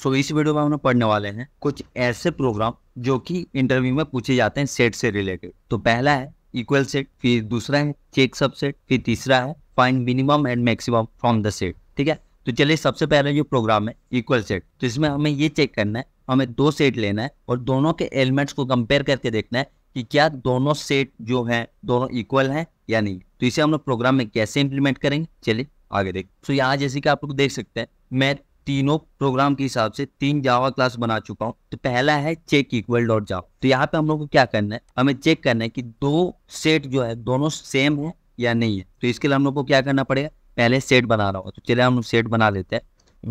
सो इस वीडियो में हम लोग पढ़ने वाले हैं कुछ ऐसे प्रोग्राम जो कि इंटरव्यू में पूछे जाते हैं सेट से रिलेटेड। तो पहला है इक्वल सेट, फिर दूसरा है चेक सबसेट, फिर तीसरा है find minimum and maximum from the set. ठीक है, तो चलिए सबसे पहले जो प्रोग्राम है इक्वल सेट, तो इसमें हमें ये चेक करना है, हमें दो सेट लेना है और दोनों के एलिमेंट्स को कंपेयर करके देखना है कि क्या दोनों सेट जो है दोनों इक्वल हैं या नहीं। तो इसे हम लोग प्रोग्राम में कैसे इंप्लीमेंट करेंगे, चलिए आगे देख। तो यहाँ जैसे कि आप लोग देख सकते हैं मैं तीनों प्रोग्राम के हिसाब से 3 जावा क्लास बना चुका हूँ। तो पहला है चेक इक्वल डॉट जावा। तो यहाँ पे हम लोग को क्या करना है, हमें चेक करना है कि दो सेट जो है दोनों सेम है या नहीं है। तो इसके लिए हम लोग को क्या करना पड़ेगा, पहले सेट बना रहा होगा। तो चलिए हम लोग सेट बना लेते हैं,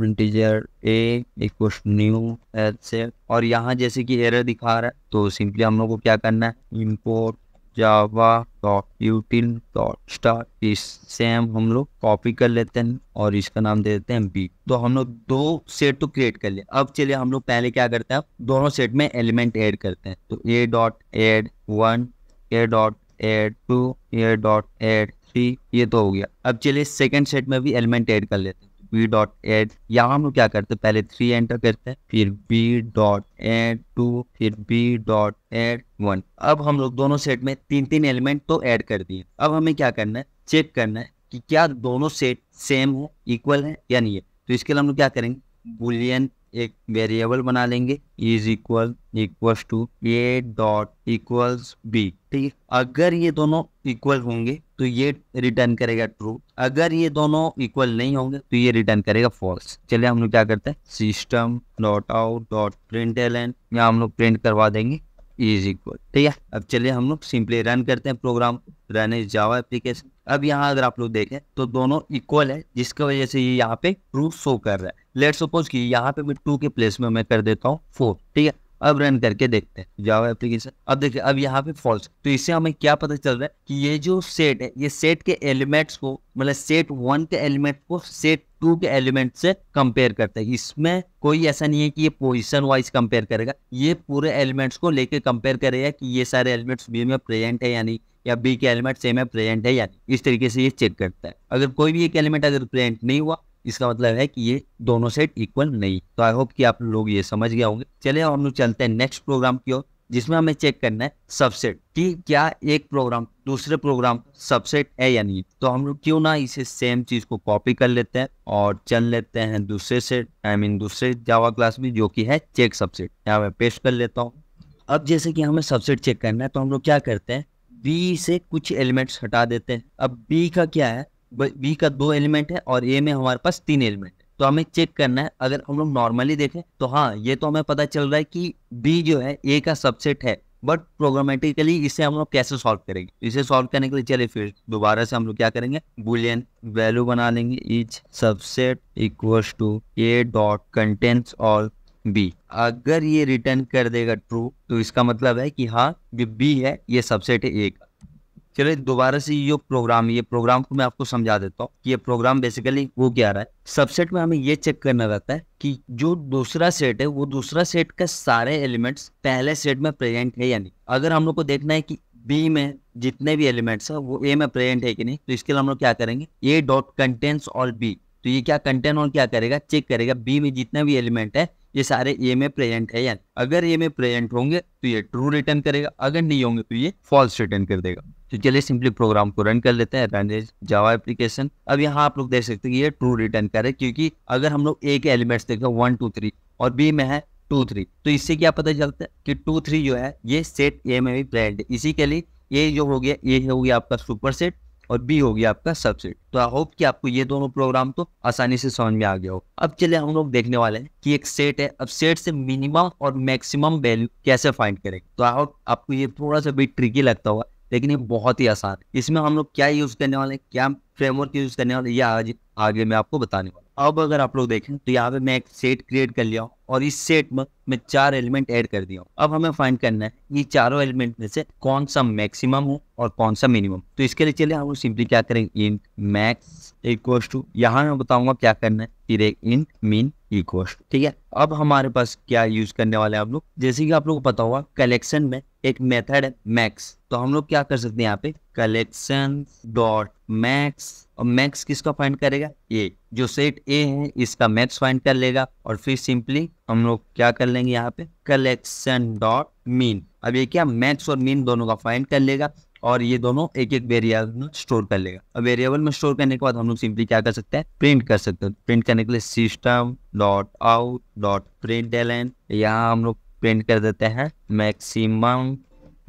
integer a equals new set, और यहाँ जैसे कि एरर दिखा रहा है तो सिंपली हम लोग को क्या करना है, import Java dot यूटिल dot star, इस सेम हम लोग कॉपी कर लेते हैं और इसका नाम दे देते हैं बी। तो हम लोग दो सेट तो क्रिएट कर लिया। अब चलिए हम लोग पहले क्या करते हैं, दोनों सेट में एलिमेंट ऐड करते हैं। तो A dot add 1, A dot add 2, A dot add 3, ये तो हो गया। अब चलिए सेकंड सेट में भी एलिमेंट ऐड कर लेते हैं। बी डॉट एड, यहाँ हम लोग क्या करते हैं, पहले 3 एंटर करते हैं, फिर बी डॉट एड 2, फिर बी डॉट एड 1। अब हम लोग दोनों सेट में 3 एलिमेंट तो ऐड कर दिए। अब हमें क्या करना है, चेक करना है कि क्या दोनों सेट सेम है, इक्वल है या नहीं है। तो इसके लिए हम लोग क्या करेंगे, बुलियन एक वेरिएबल बना लेंगे, is equals to A dot equals B. ठीक है, अगर ये दोनों इक्वल होंगे तो ये रिटर्न करेगा ट्रू, अगर ये दोनों इक्वल नहीं होंगे तो ये रिटर्न करेगा फॉल्स। चलिए हम लोग क्या करते हैं, system dot out dot println, यहाँ हम लोग प्रिंट करवा देंगे इज इक्वल। ठीक है, अब चलिए हम लोग सिंपली रन करते हैं program, run is Java application. अब यहाँ अगर आप लोग देखें तो दोनों इक्वल है, जिसकी वजह से ये यहाँ पे ट्रू शो कर रहा है। लेट्स सपोज कि यहाँ पे मैं 2 के प्लेस में मैं कर देता हूँ 4। ठीक है, अब रन करके देखते हैं जावा एप्लीकेशन। अब देखिए अब यहाँ पे फॉल्स। तो इससे हमें क्या पता चल रहा है कि ये जो सेट है ये सेट के एलिमेंट्स को, मतलब सेट 1 के एलिमेंट को सेट 2 के एलिमेंट से कंपेयर करता है। इसमें कोई ऐसा नहीं है कि ये पोजीशन वाइज कंपेयर करेगा, ये पूरे एलिमेंट्स को लेके कंपेयर करेगा कि ये सारे एलिमेंट्स बी में प्रेजेंट है या नहीं, या बी के एलिमेंट सेम है प्रेजेंट है या नहीं। इस तरीके से ये चेक करता है। अगर कोई भी एक एलिमेंट अगर प्रेजेंट नहीं हुआ, इसका मतलब है कि ये दोनों सेट इक्वल नहीं। तो आई होप कि आप लोग ये समझ गए होंगे। चलिए हम लोग चलते हैं नेक्स्ट प्रोग्राम की ओर, जिसमें हमें चेक करना है सबसेट, कि क्या एक प्रोग्राम दूसरे प्रोग्राम सबसेट है या नहीं। तो हम लोग क्यों ना इसे सेम चीज को कॉपी कर लेते हैं और चल लेते हैं दूसरे सेट, दूसरे जावा क्लास में, जो कि है चेक सबसेट। यहाँ मैं पेस्ट कर लेता हूँ। अब जैसे कि हमें सबसेट चेक करना है तो हम लोग क्या करते हैं, बी से कुछ एलिमेंट्स हटा देते हैं। अब बी का क्या है, बी का 2 एलिमेंट है और ए में हमारे पास 3 एलिमेंट है। तो हमें चेक करना है, अगर हम लोग नॉर्मली देखें तो हाँ ये तो हमें पता चल रहा है कि बी जो है ए का सबसेट है, बट प्रोग्रामेटिकली इसे हम लोग कैसे सॉल्व करेंगे। इसे सॉल्व करने के लिए चलिए फिर दोबारा से हम लोग क्या करेंगे, बुलियन वैल्यू बना लेंगे, is subset equals to A dot contents all B. अगर ये रिटर्न कर देगा ट्रू तो इसका मतलब है कि हाँ जो बी है ये सबसेट है ए का। चलिए दोबारा से ये प्रोग्राम को मैं आपको समझा देता हूँ कि ये प्रोग्राम बेसिकली वो क्या रहा है। सबसेट में हमें ये चेक करना रहता है कि जो दूसरा सेट है वो दूसरा सेट का सारे एलिमेंट्स पहले सेट में प्रेजेंट है या नहीं। अगर हम लोग को देखना है कि बी में जितने भी एलिमेंट्स है वो ए में प्रेजेंट है कि नहीं, तो इसके लिए हम लोग क्या करेंगे, ए डॉट कंटेंट्स ऑल बी। तो ये क्या कंटेंट और क्या करेगा, चेक करेगा बी में जितने भी एलिमेंट है ये सारे ए में प्रेजेंट है या नहीं। अगर ए में प्रेजेंट होंगे तो ये ट्रू रिटर्न करेगा, अगर नहीं होंगे तो ये फॉल्स रिटर्न कर देगा। तो चलिए सिंपली प्रोग्राम को रन कर लेते हैं, रन इज जावा एप्लीकेशन। अब यहाँ आप लोग देख सकते हैं कि ये ट्रू रिटर्न करे, क्योंकि अगर हम लोग ए के एलिमेंट्स देखें 1 2 3 और बी में है 2 3, तो इससे क्या पता चलता है कि 2 3 जो है ये सेट ए में भी प्रेजेंट है। इसी के लिए ये जो हो गया, ये हो गया आपका सुपर सेट और बी हो गया आपका सबसेट। तो आई होप कि आपको ये दोनों प्रोग्राम तो आसानी से समझ में आ गया हो। अब चलिए हम लोग देखने वाले हैं कि एक सेट है, अब सेट से मिनिमम और मैक्सिमम वैल्यू कैसे फाइंड करेंगे। तो आई होप आपको ये थोड़ा सा भी ट्रिकी लगता होगा, लेकिन ये बहुत ही आसान है। इसमें हम लोग क्या यूज करने वाले हैं, क्या फ्रेमवर्क यूज करने वाले, ये आज आगे मैं आपको बताने वाला हूं। अब अगर आप लोग देखें तो यहाँ पे मैं एक सेट क्रिएट कर लिया हूँ और इस सेट में मैं 4 एलिमेंट ऐड कर दिया हूँ। अब हमें फाइंड करना है ये चारों एलिमेंट में से कौन सा मैक्सिमम है और कौन सा मिनिमम। तो इसके लिए चलिए हम लोग सिंपली क्या करेंगे, इंट मैक्स इक्वल्स टू, यहाँ मैं बताऊंगा क्या करना है, फिर एक इंट मिन इक्वल, ठीक है। अब हमारे पास क्या यूज करने वाले हैं आप लोग, जैसे कि आप लोगों को पता होगा कलेक्शन में एक मेथड है मैक्स, तो हम लोग क्या कर सकते हैं यहाँ पे कलेक्शन डॉट मैक्स, और मैक्स किसका फाइंड करेगा, ये जो सेट ए है इसका मैक्स फाइंड कर लेगा, और फिर सिंपली हम लोग क्या कर लेंगे यहाँ पे कलेक्शन डॉट मीन। अब ये क्या मैक्स और मीन दोनों का फाइंड कर लेगा, और ये दोनों एक एक वेरिएबल में स्टोर कर लेगा। अब वेरिएबल में स्टोर करने के बाद हम लोग सिंपली क्या कर सकते हैं प्रिंट कर सकते हैं। प्रिंट करने के लिए system dot out dot println, यहाँ हम लोग प्रिंट कर देते हैं मैक्सिमम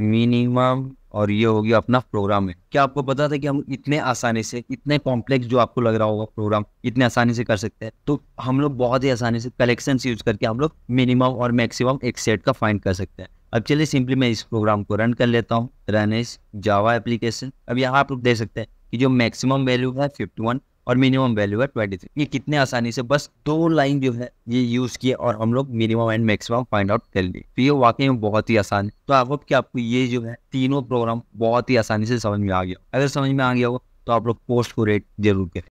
मिनिमम, और ये हो गया अपना प्रोग्राम है। क्या आपको पता था कि हम इतने आसानी से, इतने कॉम्प्लेक्स जो आपको लग रहा होगा प्रोग्राम, इतने आसानी से कर सकते हैं। तो हम लोग बहुत ही आसानी से कलेक्शन यूज करके हम लोग मिनिमम और मैक्सिमम एक सेट का फाइंड कर सकते हैं। अब चलिए सिंपली मैं इस प्रोग्राम को रन कर लेता हूँ, रन इस जावा एप्लीकेशन। अब यहाँ आप लोग देख सकते हैं कि जो मैक्सिमम वैल्यू है 51 और मिनिमम वैल्यू है 23। ये कितने आसानी से बस 2 लाइन जो है ये यूज किए और हम लोग minimum and maximum find out कर लिए। तो ये वाकई में बहुत ही आसान है। तो आई होप कि आपको ये जो है तीनों प्रोग्राम बहुत ही आसानी से समझ में आ गया। अगर समझ में आ गया हो तो आप लोग पोस्ट को रेट जरूर करें।